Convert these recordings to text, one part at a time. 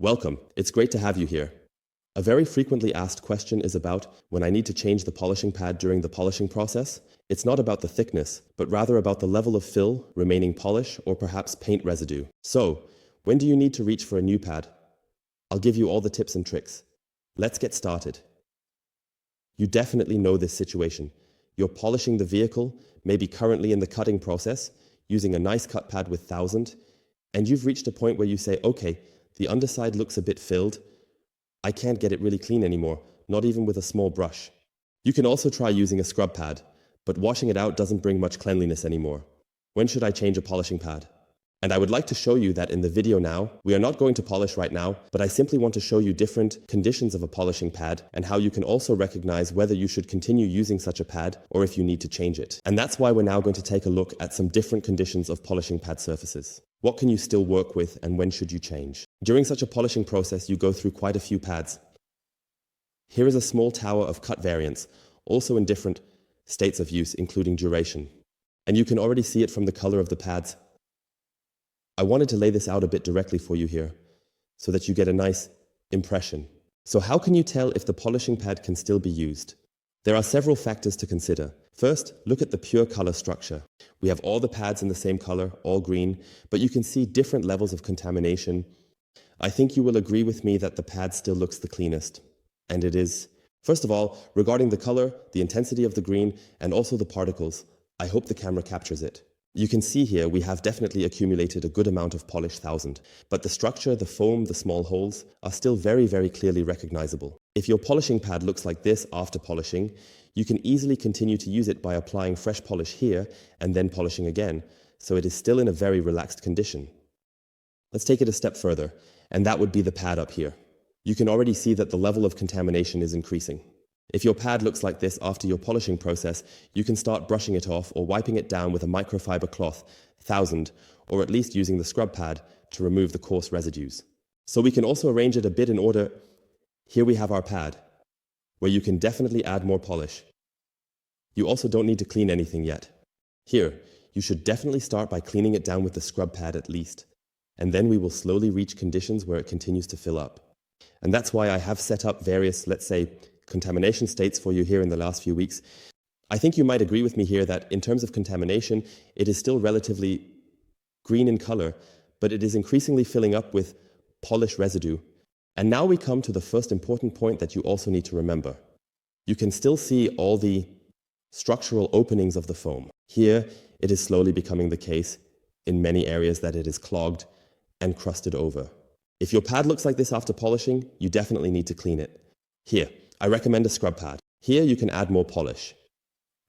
Welcome, it's great to have you here. A very frequently asked question is about when I need to change the polishing pad during the polishing process. It's not about the thickness, but rather about the level of fill, remaining polish, or perhaps paint residue. So, when do you need to reach for a new pad? I'll give you all the tips and tricks. Let's get started. You definitely know this situation. You're polishing the vehicle, maybe currently in the cutting process, using a nice cut pad with 1000, and you've reached a point where you say, okay, the underside looks a bit filled. I can't get it really clean anymore, not even with a small brush. You can also try using a scrub pad, but washing it out doesn't bring much cleanliness anymore. When should I change a polishing pad? And I would like to show you that in the video now. We are not going to polish right now, but I simply want to show you different conditions of a polishing pad and how you can also recognize whether you should continue using such a pad or if you need to change it. And that's why we're now going to take a look at some different conditions of polishing pad surfaces. What can you still work with and when should you change? During such a polishing process, you go through quite a few pads. Here is a small tower of cut variants, also in different states of use, including duration. And you can already see it from the color of the pads. I wanted to lay this out a bit directly for you here, so that you get a nice impression. So how can you tell if the polishing pad can still be used? There are several factors to consider. First, look at the pure color structure. We have all the pads in the same color, all green, but you can see different levels of contamination. I think you will agree with me that the pad still looks the cleanest. And it is. First of all, regarding the color, the intensity of the green, and also the particles, I hope the camera captures it. You can see here we have definitely accumulated a good amount of polish 1000, but the structure, the foam, the small holes are still very, very clearly recognizable. If your polishing pad looks like this after polishing, you can easily continue to use it by applying fresh polish here and then polishing again, so it is still in a very relaxed condition. Let's take it a step further, and that would be the pad up here. You can already see that the level of contamination is increasing. If your pad looks like this after your polishing process, you can start brushing it off or wiping it down with a microfiber cloth, 1000, or at least using the scrub pad to remove the coarse residues. So we can also arrange it a bit in order. Here we have our pad, where you can definitely add more polish. You also don't need to clean anything yet. Here, you should definitely start by cleaning it down with the scrub pad at least, and then we will slowly reach conditions where it continues to fill up. And that's why I have set up various, let's say, contamination states for you here in the last few weeks. I think you might agree with me here that in terms of contamination, it is still relatively green in color, but it is increasingly filling up with polish residue. And now we come to the first important point that you also need to remember. You can still see all the structural openings of the foam. Here, it is slowly becoming the case in many areas that it is clogged and crusted over. If your pad looks like this after polishing, you definitely need to clean it. Here, I recommend a scrub pad. Here you can add more polish.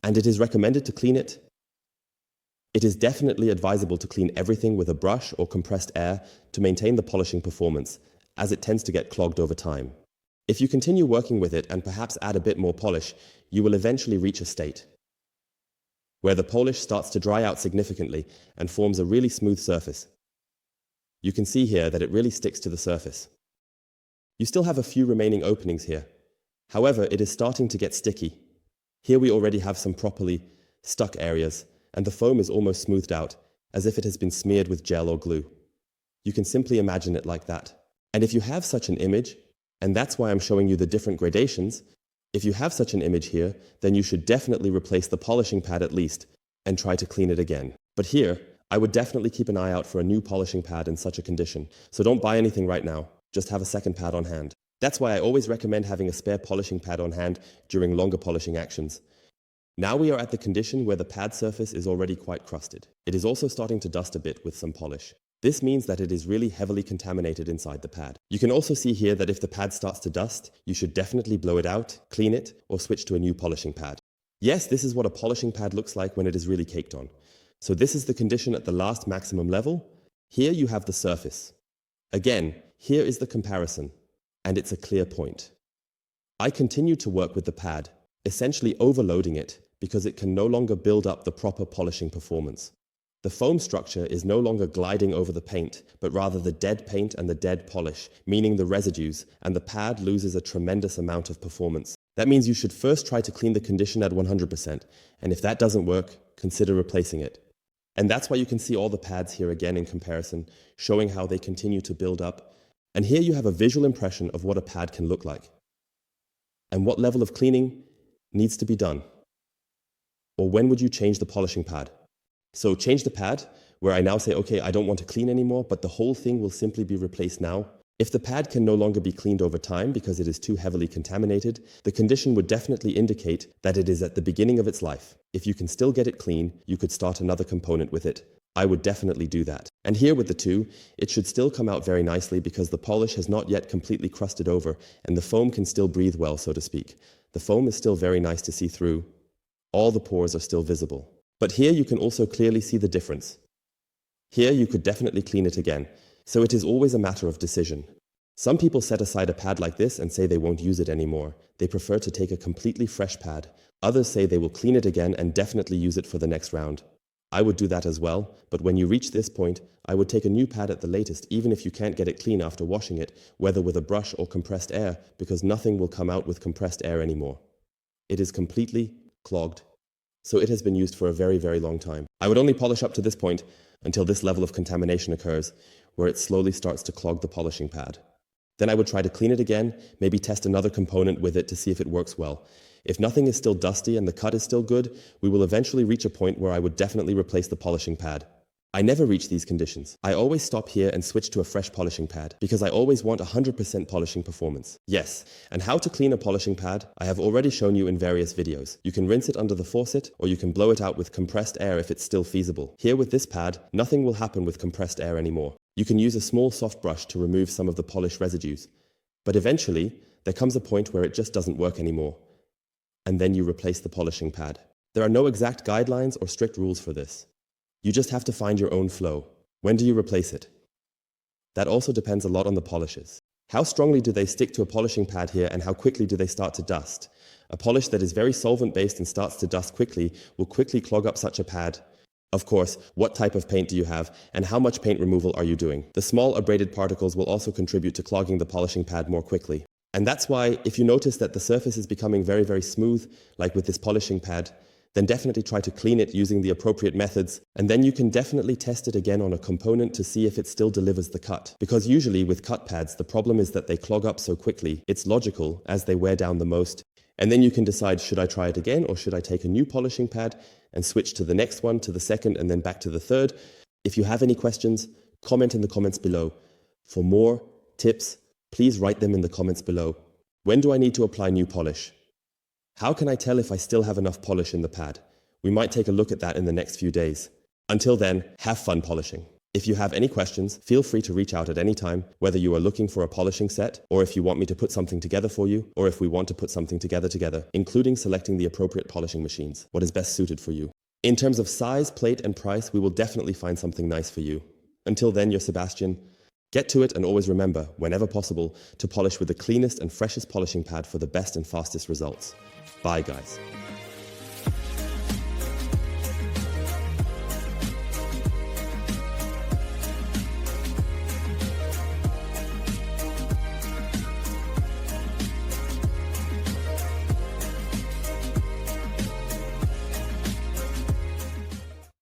And it is recommended to clean it. It is definitely advisable to clean everything with a brush or compressed air to maintain the polishing performance, as it tends to get clogged over time. If you continue working with it and perhaps add a bit more polish, you will eventually reach a state where the polish starts to dry out significantly and forms a really smooth surface. You can see here that it really sticks to the surface. You still have a few remaining openings here. However, it is starting to get sticky. Here we already have some properly stuck areas, and the foam is almost smoothed out, as if it has been smeared with gel or glue. You can simply imagine it like that. And if you have such an image, and that's why I'm showing you the different gradations, if you have such an image here, then you should definitely replace the polishing pad at least, and try to clean it again. But here, I would definitely keep an eye out for a new polishing pad in such a condition, so don't buy anything right now, just have a second pad on hand. That's why I always recommend having a spare polishing pad on hand during longer polishing actions. Now we are at the condition where the pad surface is already quite crusted. It is also starting to dust a bit with some polish. This means that it is really heavily contaminated inside the pad. You can also see here that if the pad starts to dust, you should definitely blow it out, clean it, or switch to a new polishing pad. Yes, this is what a polishing pad looks like when it is really caked on. So this is the condition at the last maximum level. Here you have the surface. Again, here is the comparison. And it's a clear point. I continue to work with the pad, essentially overloading it because it can no longer build up the proper polishing performance. The foam structure is no longer gliding over the paint, but rather the dead paint and the dead polish, meaning the residues, and the pad loses a tremendous amount of performance. That means you should first try to clean the condition at 100%, and if that doesn't work, consider replacing it. And that's why you can see all the pads here again in comparison, showing how they continue to build up And here you have a visual impression of what a pad can look like and what level of cleaning needs to be done. Or when would you change the polishing pad? So change the pad, where I now say, okay, I don't want to clean anymore, but the whole thing will simply be replaced now. If the pad can no longer be cleaned over time because it is too heavily contaminated, the condition would definitely indicate that it is at the beginning of its life. If you can still get it clean, you could start another component with it. I would definitely do that. And here with the two, it should still come out very nicely because the polish has not yet completely crusted over and the foam can still breathe well, so to speak. The foam is still very nice to see through. All the pores are still visible. But here you can also clearly see the difference. Here you could definitely clean it again. So it is always a matter of decision. Some people set aside a pad like this and say they won't use it anymore. They prefer to take a completely fresh pad. Others say they will clean it again and definitely use it for the next round. I would do that as well, but when you reach this point, I would take a new pad at the latest, even if you can't get it clean after washing it, whether with a brush or compressed air, because nothing will come out with compressed air anymore. It is completely clogged. So it has been used for a very, very long time. I would only polish up to this point until this level of contamination occurs, where it slowly starts to clog the polishing pad. Then I would try to clean it again, maybe test another component with it to see if it works well. If nothing is still dusty and the cut is still good, we will eventually reach a point where I would definitely replace the polishing pad. I never reach these conditions. I always stop here and switch to a fresh polishing pad because I always want 100% polishing performance. Yes, and how to clean a polishing pad, I have already shown you in various videos. You can rinse it under the faucet or you can blow it out with compressed air if it's still feasible. Here with this pad, nothing will happen with compressed air anymore. You can use a small soft brush to remove some of the polish residues. But eventually, there comes a point where it just doesn't work anymore. And then you replace the polishing pad. There are no exact guidelines or strict rules for this. You just have to find your own flow. When do you replace it? That also depends a lot on the polishes. How strongly do they stick to a polishing pad here and how quickly do they start to dust? A polish that is very solvent-based and starts to dust quickly will quickly clog up such a pad. Of course, what type of paint do you have and how much paint removal are you doing? The small abraded particles will also contribute to clogging the polishing pad more quickly. And that's why if you notice that the surface is becoming very, very smooth, like with this polishing pad, then definitely try to clean it using the appropriate methods, and then you can definitely test it again on a component to see if it still delivers the cut. Because usually with cut pads, the problem is that they clog up so quickly. It's logical as they wear down the most. And then you can decide, should I try it again or should I take a new polishing pad and switch to the next one, to the second, and then back to the third? If you have any questions, comment in the comments below. For more tips, please write them in the comments below. When do I need to apply new polish? How can I tell if I still have enough polish in the pad? We might take a look at that in the next few days. Until then, have fun polishing. If you have any questions, feel free to reach out at any time, whether you are looking for a polishing set, or if you want me to put something together for you, or if we want to put something together, including selecting the appropriate polishing machines, what is best suited for you. In terms of size, plate, and price, we will definitely find something nice for you. Until then, you're Sebastian. Get to it and always remember, whenever possible, to polish with the cleanest and freshest polishing pad for the best and fastest results. Bye, guys.